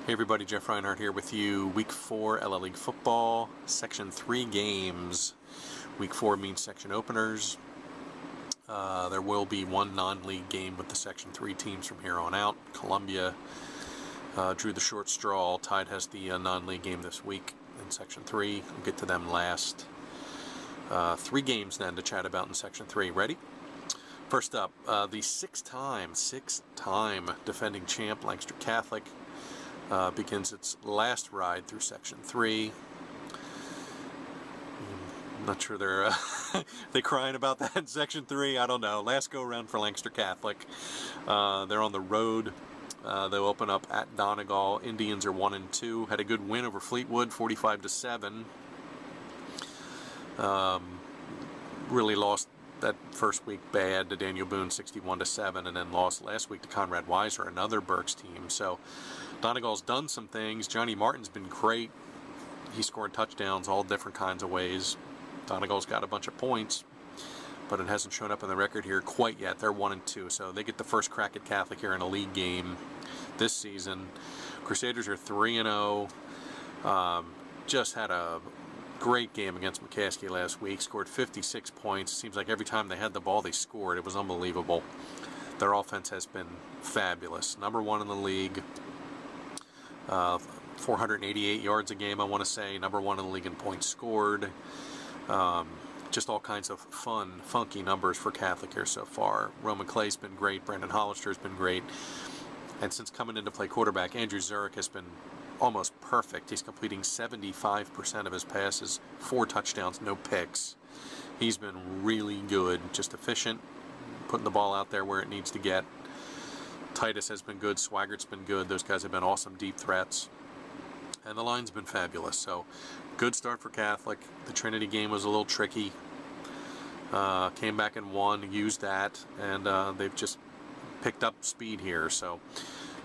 Hey everybody, Jeff Reinhart here with you. Week 4 LL League Football, Section 3 games. Week 4 means section openers. There will be one non-league game with the Section 3 teams from here on out. Columbia drew the short straw. Tide has the non-league game this week in Section 3. We'll get to them last. 3 games then to chat about in Section 3. Ready? First up, the six-time defending champ Lancaster Catholic begins its last ride through Section 3. I'm not sure they're they crying about that in Section 3. I don't know. Last go around for Lancaster Catholic. They're on the road. They'll open up at Donegal. Indians are 1-2. Had a good win over Fleetwood, 45-7. Really lost that first week bad to Daniel Boone, 61-7, and then lost last week to Conrad Weiser, another Berks team. So Donegal's done some things. Johnny Martin's been great. He scored touchdowns all different kinds of ways. Donegal's got a bunch of points, but it hasn't shown up in the record here quite yet. They're 1-2, so they get the first crack at Catholic here in a league game this season. Crusaders are 3-0. Just had a great game against McCaskey last week. Scored 56 points. Seems like every time they had the ball, they scored. It was unbelievable. Their offense has been fabulous. Number 1 in the league. 488 yards a game, I want to say. Number 1 in the league in points scored. Just all kinds of fun, funky numbers for Catholic here so far. Roman Clay's been great. Brandon Hollister's been great. And since coming in to play quarterback, Andrew Zurich has been almost perfect. He's completing 75% of his passes, 4 touchdowns, no picks. He's been really good, just efficient, putting the ball out there where it needs to get. Titus has been good. Swaggart's been good. Those guys have been awesome deep threats. And the line's been fabulous. So, good start for Catholic. The Trinity game was a little tricky. Came back and won, used that, and they've just picked up speed here. So,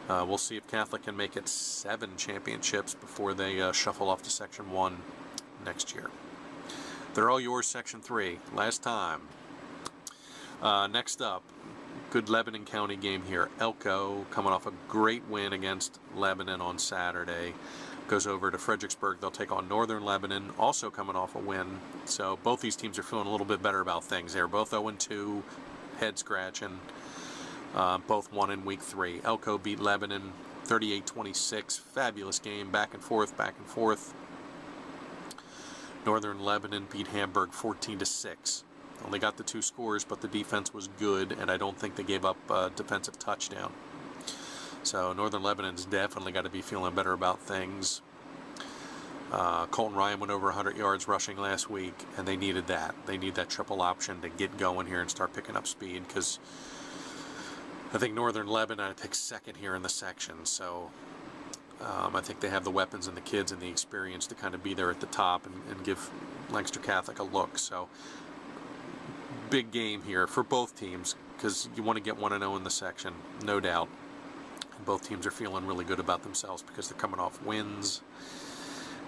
we'll see if Catholic can make it 7 championships before they shuffle off to Section 1 next year. They're all yours, Section 3. Last time. Next up, good Lebanon County game here. Elko coming off a great win against Lebanon on Saturday. Goes over to Fredericksburg. They'll take on Northern Lebanon, also coming off a win. So both these teams are feeling a little bit better about things. They're both 0-2, head scratching. Both won in week 3. Elko beat Lebanon 38-26. Fabulous game, back and forth, back and forth. Northern Lebanon beat Hamburg 14-6. Only got the 2 scores, but the defense was good, and I don't think they gave up a defensive touchdown. So Northern Lebanon's definitely got to be feeling better about things. Colton Ryan went over 100 yards rushing last week, and they needed that. They need that triple option to get going here and start picking up speed, because I think Northern Lebanon picks second here in the section. So I think they have the weapons and the kids and the experience to kind of be there at the top and give Lancaster Catholic a look. So big game here for both teams, because you want to get 1-0 in the section, no doubt. And both teams are feeling really good about themselves because they're coming off wins.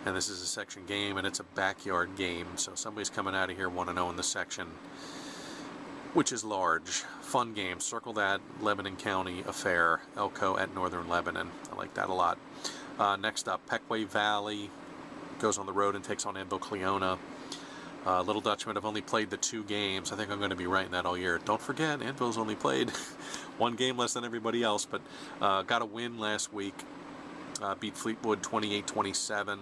And this is a section game, and it's a backyard game. So somebody's coming out of here 1-0 in the section, which is large. Fun game. Circle that. Lebanon County affair. Elko at Northern Lebanon. I like that a lot. Next up, Pequay Valley goes on the road and takes on Anvil-Cleona. Little Dutchmen have only played the 2 games. I think I'm going to be writing that all year. Don't forget, Anvil's only played 1 game less than everybody else, but got a win last week. Beat Fleetwood 28-27.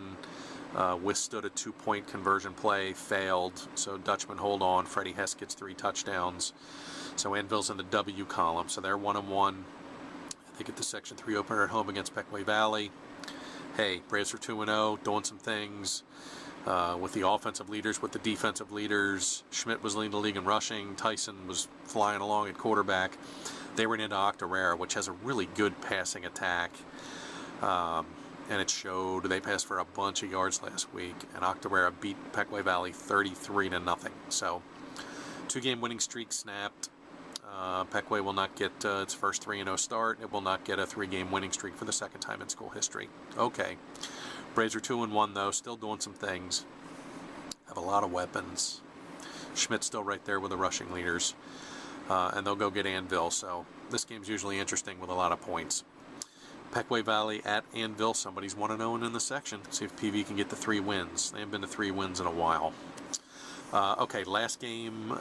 Withstood a 2-point conversion play, failed. So Dutchmen hold on. Freddie Hess gets 3 touchdowns. So Anvil's in the W column. So they're 1-1. They get the Section 3 opener at home against Pequay Valley. Hey, Braves are 2-0, doing some things. With the offensive leaders, with the defensive leaders. Schmidt was leading the league in rushing. Tyson was flying along at quarterback. They ran into Octorara, which has a really good passing attack. And it showed. They passed for a bunch of yards last week. And Octorara beat Pequay Valley 33-0. So, 2-game winning streak snapped. Pequay will not get its first 3-0 start. It will not get a 3-game winning streak for the second time in school history. Okay. Braves are 2-1 though, still doing some things. Have a lot of weapons. Schmidt's still right there with the rushing leaders. And they'll go get Anvil, so this game's usually interesting with a lot of points. Pequea Valley at Anvil. Somebody's 1-0 in the section. See if PV can get the 3 wins. They haven't been to 3 wins in a while. Okay, last game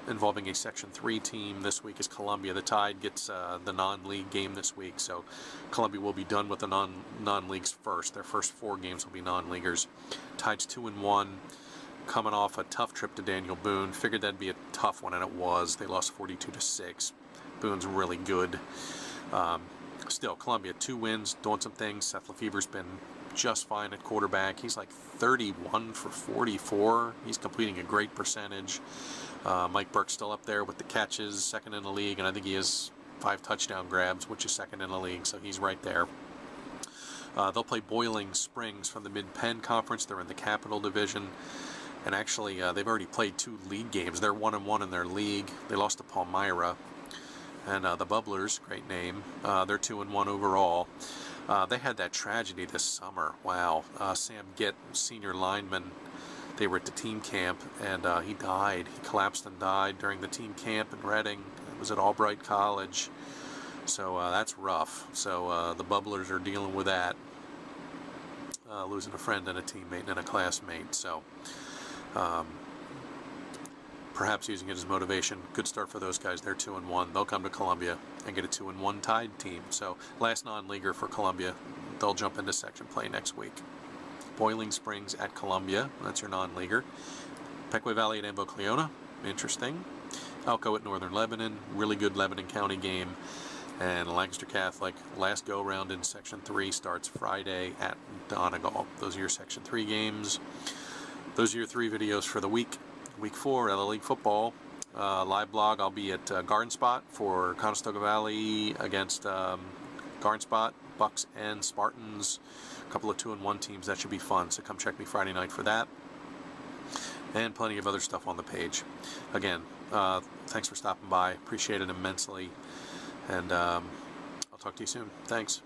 involving a Section 3 team this week is Columbia. The Tide gets the non-league game this week, so Columbia will be done with the non-leagues first. Their first 4 games will be non-leaguers. Tide's 2-1, coming off a tough trip to Daniel Boone. Figured that'd be a tough one, and it was. They lost 42-6. Boone's really good. Still, Columbia, 2 wins, doing some things. Seth Lefevre's been just fine at quarterback. He's like 31 for 44. He's completing a great percentage. Mike Burke's still up there with the catches, second in the league, and I think he has 5 touchdown grabs, which is second in the league, so he's right there. They'll play Boiling Springs from the Mid-Penn Conference. They're in the Capital Division, and actually they've already played 2 league games. They're 1-1 in their league. They lost to Palmyra. And the Bubblers, great name, they're 2-1 overall. They had that tragedy this summer. Wow. Sam Gitt, senior lineman, they were at the team camp, and he died. He collapsed and died during the team camp in Reading. It was at Albright College. So that's rough. So the Bubblers are dealing with that, losing a friend and a teammate and a classmate. So perhaps using it as motivation. Good start for those guys. They're 2-1. They'll come to Columbia and get a 2-1 Tide team. So last non-leaguer for Columbia. They'll jump into section play next week. Boiling Springs at Columbia. That's your non-leaguer. Pequea Valley at Ambo-Cleona. Interesting. Elko at Northern Lebanon. Really good Lebanon County game. And Lancaster Catholic, last go-round in Section 3 starts Friday at Donegal. Those are your Section 3 games. Those are your 3 videos for the week. Week 4, LA League football. Live blog, I'll be at Garden Spot for Conestoga Valley against Garden Spot, Bucks and Spartans. A couple of 2-1 teams. That should be fun, so come check me Friday night for that. And plenty of other stuff on the page. Again, thanks for stopping by. Appreciate it immensely. And I'll talk to you soon. Thanks.